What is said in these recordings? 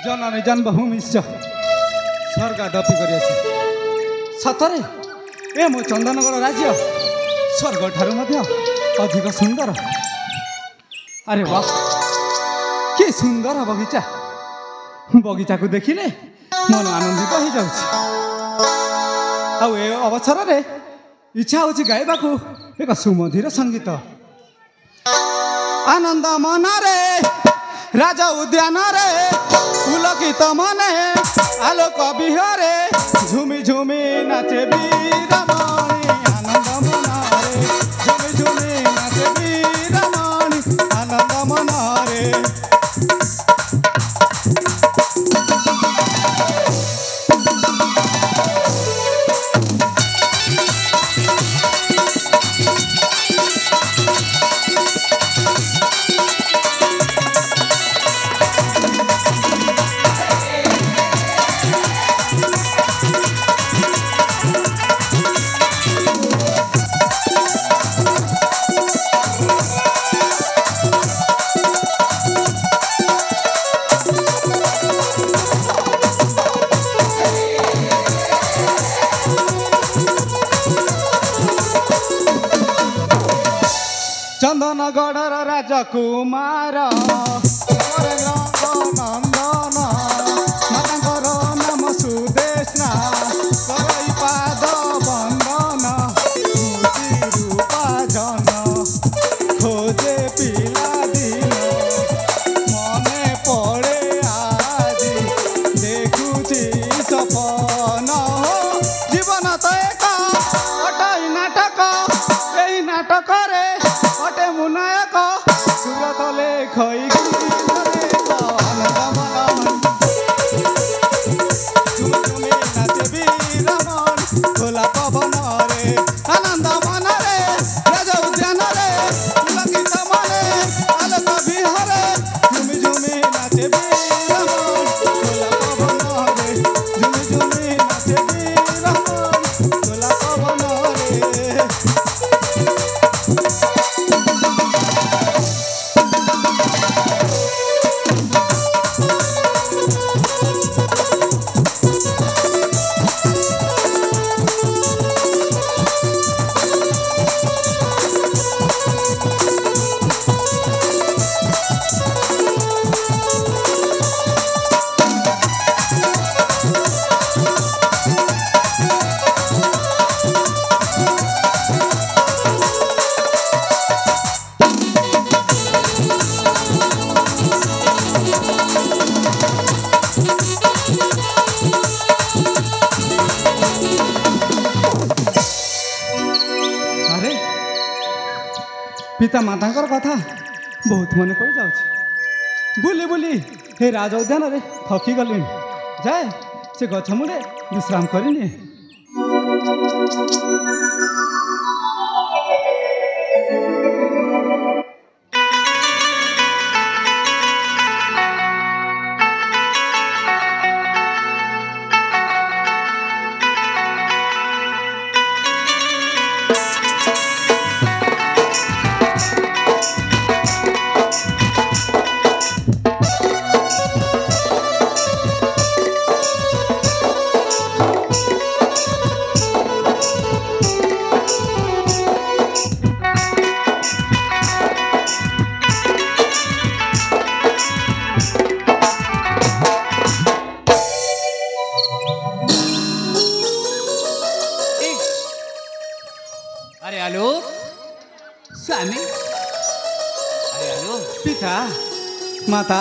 जननी जन्मभूमि स्वर्ग दपी कर सतरे ए मो चंदनगढ़ राज्य स्वर्ग ठारू अधिक सुंदर। अरे वाह कि सुंदर बगीचा बगीचा को देखिले मन आनंदित हो जाउछि। अवसर रे इच्छा होछि गाइबा को एक सुमधुर संगीत। आनंद मन रे राजा उद्यान रे पुलकित मने आलोक बिहारे झुमी झुमी नाचे वीरमणि। आनंद मन रे झुमी झुमी नाचे वीरमणि आनंद मन रे। चंदनगढ़ राजकुमार नंदन मातांकर नाम सुदेशना करई पाद बंदन मूर्ति रूपा जन खोजे पिला दिन मने पड़े आदि देखुची सपन जीवन तो एक अटई नाटक यही नाटक रे अटे मुनायक सुरत लेखई नाचे वीरमणि खोला पवन रे। आनंद मन रे राजा उद्यान रे पुलकित मने आलोक बिहारे झुमी झुमी नाचे वीरमणि खोला पवन रे। झुमी झुमी नाचे वीरमणि खोला पवन रे। पिता मातांकर कथा बहुत मन पड़ जाऊँ। बुली बुली हे राज उद्यान रे थकी गली जाए से गछ मूले विश्राम करनी। अरे आलो स्वामी अरे आलो पिता माता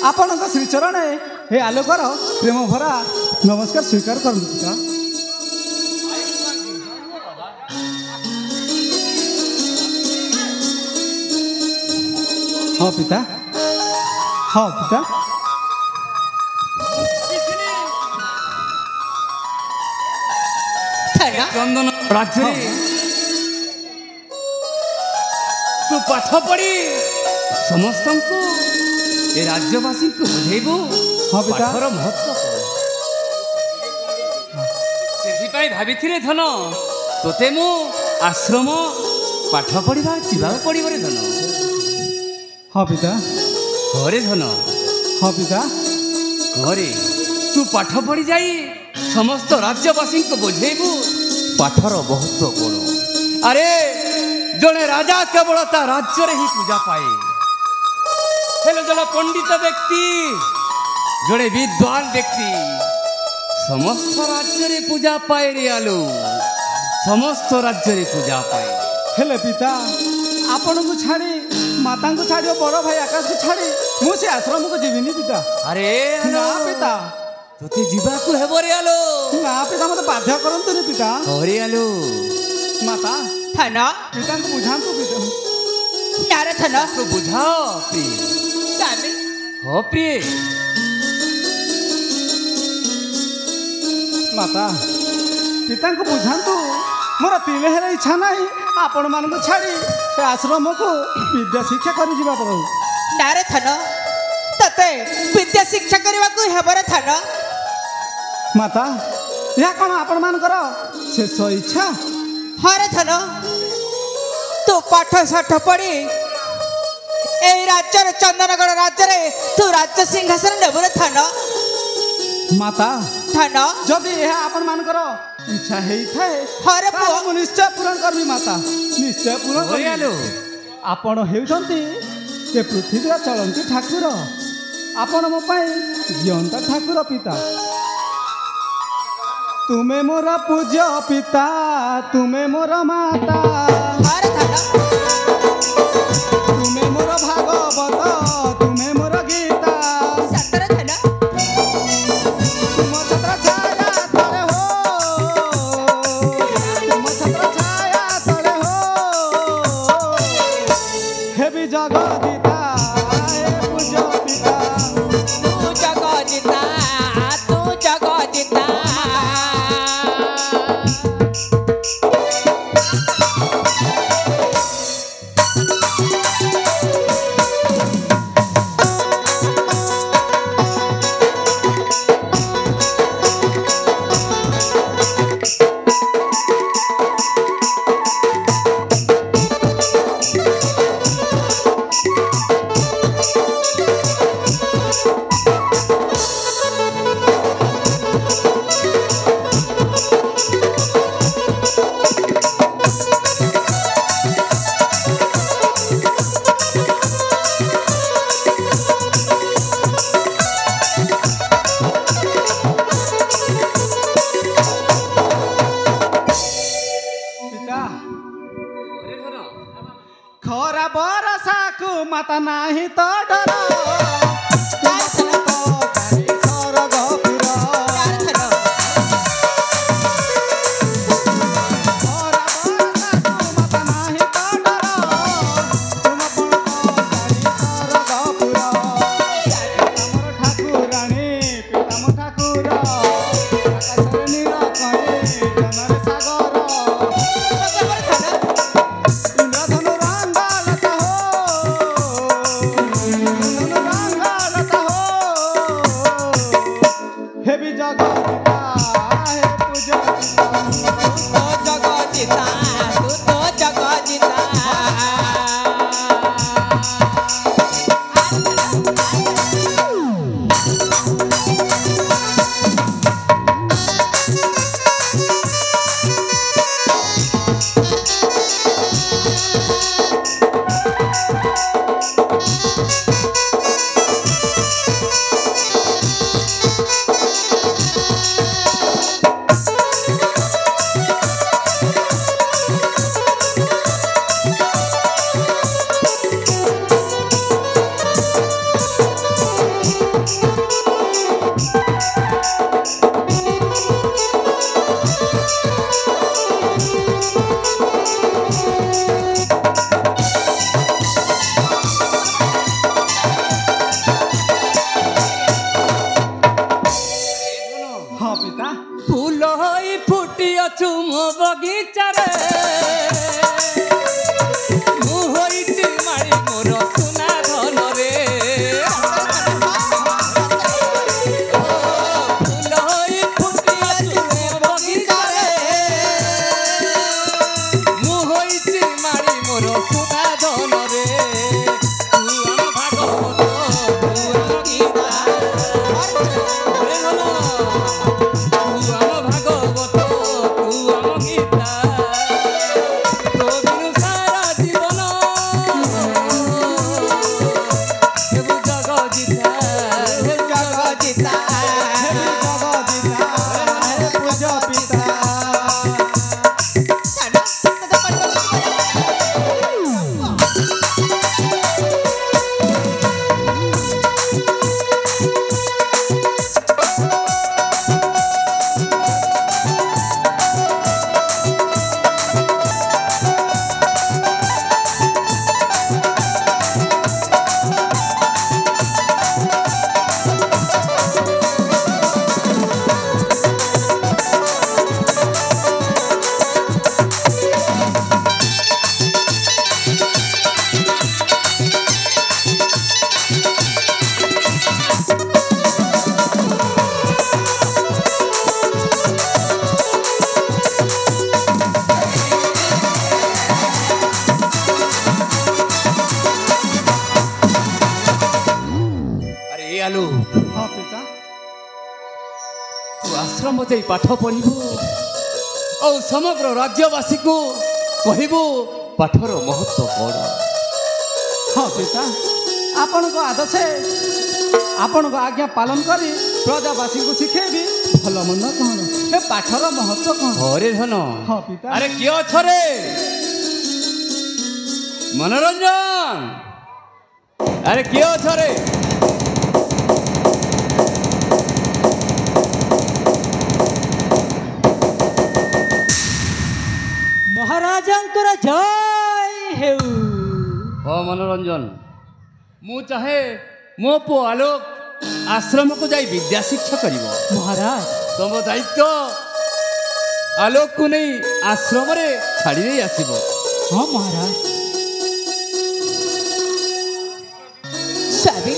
आपण श्रीचरण हे आलोकर प्रेम भरा नमस्कार स्वीकार कर पिता। हाँ पिता हाँ पिता ଏ ଚନ୍ଦନ ରାଜ୍ୟରେ ତୁ ପାଠ ପଢି ସମସ୍ତଙ୍କୁ ଏ ରାଜ୍ୟବାସୀଙ୍କୁ ବୁଝେଇବୁ ହଁ ପିତା। ପାଠର ମହତ୍ଵ କ'ଣ। ସେଥିପାଇଁ ଭାବିଥିଲେ ଧନ ତୋତେ ମୁଁ ଆଶ୍ରମ ପାଠ ପଢିବା ଯିବାକୁ ପଡିବ ରେ ଧନ। ହଁ ପିତା। ଘରେ ଧନ ହଁ ପିତା। ଘରେ ତୁ ପାଠ ପଢି ଯାଇ ସମସ୍ତ ରାଜ୍ୟବାସୀଙ୍କୁ ବୁଝେଇବୁ ପାଠର ମହତ୍ଵ କ'ଣ। ଆରେ ଜଣେ ରାଜା କେବଳ ତା ରାଜ୍ୟରେ ହିଁ ପୂଜା ପାଏ। ହେଲେ ଜଣେ ପଣ୍ଡିତ ବ୍ୟକ୍ତି ଜଣେ ବିଦ୍ୱାନ ବ୍ୟକ୍ତି ସମସ୍ତ ରାଜ୍ୟରେ ପୂଜା ପାଏ ରେ ଆଲୁ। ସମସ୍ତ ରାଜ୍ୟରେ ପୂଜା ପାଏ। ହେଲେ ପିତା ଆପଣଙ୍କୁ ଛାଡ଼ି ମାତାଙ୍କୁ ଛାଡ଼ି ଓ ବଡ଼ ଭାଇ ଆକାଶକୁ ଛାଡ଼ି ମୁଁ ସେ ଆଶ୍ରମକୁ ଯିବିନି ପିତା। ଆରେ ନା ପିତା। ତୋତେ ଯିବାକୁ ହେବ ରେ ଆଲୁ। ନା ପିତା ମୋତେ ବାଧ୍ୟ କରନ୍ତୁନି ପିତା। ହରେ ଆଲୁ ମାତା ଧନ ପିତାଙ୍କୁ ବୁଝାନ୍ତୁ ପିତା। ନାରେ ଧନ ତୁ ବୁଝାଅ ପ୍ରିୟ। ସ୍ୱାମୀ ହଁ ପ୍ରିୟ। ମାତା ପିତାଙ୍କୁ ବୁଝାନ୍ତୁ ମୋର ତିଳେ ହେଲେ ଇଚ୍ଛା ନାହିଁ ଆପଣମାନଙ୍କୁ ଛାଡ଼ି ସେ ଆଶ୍ରମକୁ ବିଦ୍ୟା ଶିକ୍ଷା କରି ଯିବା ପାଇଁ। ନାରେ ଧନ ତତେ ବିଦ୍ୟା ଶିକ୍ଷା କରିବାକୁ ହେବରେ ଧନ। ମାତା ଏହା କ'ଣ ଆପଣମାନଙ୍କର ଶେଷ ଇଚ୍ଛା? ହରେ ଧନ ତୁ ପାଠ ସାଠ ପଢି এই রাজ্যের চন্দনগড় রাজ্যের তু রাজ্য সিংহাসন নেবুরে ধন। ମାତା ଧନ ଯଦି ଏହା ଆପଣମାନଙ୍କର ଇଚ୍ଛା ହେଇଥାଏ ହରେ ପୁଅ ତାହେଲେ ମୁଁ ନିଶ୍ଚୟ ପୂରଣ କରିବି ମାତା। ନିଶ୍ଚୟ ପୂରଣ ହରେ କରିବି। ଆଲୁ ଆପଣ ହେଉଛନ୍ତି ଏ ପୃଥିବୀର ଚଳନ୍ତି ଠାକୁର। ଆପଣ ମୋ ପାଇଁ ଜିଅନ୍ତା ଠାକୁର ପିତା। ତୁମେ ମୋର ପୂଜ୍ୟ ପିତା ତୁମେ ମୋର ମାତା ହରେ ଧନ ତୁମେ ମୋର ଭାଗବତ ତୁମେ ମୋର ଗୀତା। ସତରେ ଧନ ତୁମ ଛତ୍ର ଛାୟା ତଳେ ହୋ ତୁମ ଛତ୍ର ଛାୟା ତଳେ ହୋ ହେବି ଜଗଦିତା ହେ ପୂଜ୍ୟ ପିତା। ତୁ ଜଗଦିତା ତୁ ଜଗଦିତା। ପିତା ହରେ ଧନ ଖରା ବରସାକୁ ମାତା ନାହିଁ ତ ଡର ସରଗ ପୁର। ନାରେ ଧନ ଖରା ବରସାକୁ ମାତା ନାହିଁ ତ ଡର ତୁମ ସରଗ ପୁର। ପିତାମର ଠାକୁରାଣୀ ପିତାମ ଠାକୁର ଆକାଶରେ ନୀଳ କଇଁ ଜନରେ ସାଗର। ଇନ୍ଦ୍ରଧନୁ ରଙ୍ଗଲତା ହୋ ଇନ୍ଦ୍ରଧନୁ ରଙ୍ଗଲତା ହୋ ହେବି ଜଗଦିତା ହେ ପୂଜ୍ୟ ପିତା। ତୁ ଜଗଦିତା ତୁ ଜଗଦିତା। ମୋ ବଗିଚାରେ ମୁଁ ହୋଇଛି ମାଳି ମୋର ସୁନା ଧନରେ ଫୁଲ ହୋଇ ଫୁଟିଅଛୁ ମୋ ବଗିଚାରେ ମୁଁ ହୋଇଛି ମାଳି ମୋର ସୁନା ଧନରେ ତୁ ଆମ ଭାଗବତ ତୁ ଆମ ଗୀତା ଓରେ ଭଲ ତୁ ଆମ ଭାଗବତ ତୁ ଆମ ଗୀତା ତୋ ବିନୁ ସାରା ଜୀବନ ହେବୁ ଜଗଜିତା ହେବୁ ଜଗଜିତା ପୂଜ ପିତା ଆରେ ଏ ଆଲୁ ହଁ ପିତା ତୁ ଆଶ୍ରମ ଯାଇ ପାଠ ପଢ଼ିବୁ ଆଉ ସମଗ୍ର ରାଜ୍ୟବାସୀକୁ କହିବୁ ପାଠର ମହତ୍ଵ କ'ଣ ହଁ ପିତା ଆପଣଙ୍କ ଆଦର୍ଶେ ଆପଣଙ୍କ ଆଜ୍ଞା ପାଳନ କରି ପ୍ରଜାବାସୀଙ୍କୁ ଶିଖେଇବି ଭଲ ମନ୍ଦ କ'ଣ ଏ ପାଠର ମହତ୍ଵ କ'ଣ ହରେ ଧନ ହଁ ପିତା ଆରେ କିଏ ଅଛରେ ମନୋରଞ୍ଜନ ଆରେ କିଏ ଅଛରେ ମହାରାଜାଙ୍କର ଜୟ ହେଉ। ହଁ ମନୋରଞ୍ଜନ ମୁଁ ଚାହେଁ ମୋ ପୁଅ ଆଲୋକ ଆଶ୍ରମକୁ ଯାଇ ବିଦ୍ୟା ଶିକ୍ଷା କରିବ ମହାରାଜ ତମ ଦାୟିତ୍ୱ ଆଲୋକକୁ ନେଇ ଆଶ୍ରମରେ ଛାଡ଼ି ଦେଇ ଆସିବ ହଁ ମହାରାଜ। ସ୍ୱାମୀ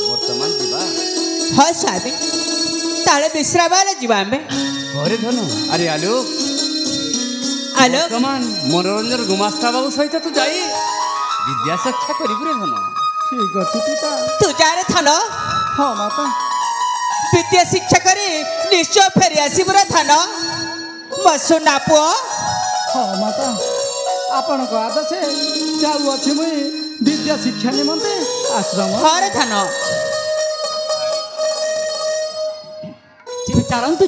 ବର୍ତ୍ତମାନ ଯିବା ହଁ ସ୍ୱାମୀ ତାହେଲେ ବିଶ୍ରାମ ହେଲେ ଯିବା ଆମେ। ହରେ ଧନ ଆରେ ଆଲୋକ ଆଲୋକ ବର୍ତ୍ତମାନ ମନୋରଞ୍ଜନ ଗୁମାସ୍ତା ବାବୁ ସହିତ ତୁ ଯାଇ ବିଦ୍ୟା ଶିକ୍ଷା କରିବୁ ରେ ଧନ ଠିକ ଅଛି ପିତା ତୁ ଯାରେ ଥାନ ହଁ ମାତା ବିଦ୍ୟା ଶିକ୍ଷା କରି ନିଶ୍ଚୟ ଫେରି ଆସିବୁ ରେ ଥାନ ମୋ ସୁନା ପୁଅ। ହଁ ମାତା ଆପଣଙ୍କ ଆଦର୍ଶେ ଯାଉଅଛି ମୁଇଁ ବିଦ୍ୟା ଶିକ୍ଷା ନିମନ୍ତେ ଆଶ୍ରମ ହଁ ରେ ଥାନ। ଚାଲନ୍ତୁ